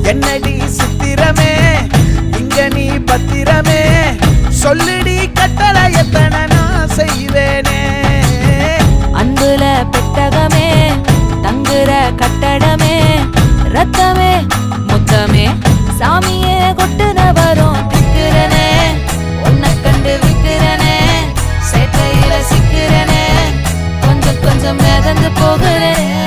என்னடி சித்திரமே இங்க நீ பத்திரமே சொல்லுடி கட்டளை எத்தனை நான் செய்வேனே அன்புல பெட்டகமே தங்குற கட்டடமே ரத்தமே முத்தமே சாமியே கொட்டுன வரும் திக்கிறனே உன்னை கண்டு விக்கிறனே சேட்டையில சிக்கிறனே கொஞ்சம் கொஞ்சம் மிதந்து போகிறேன்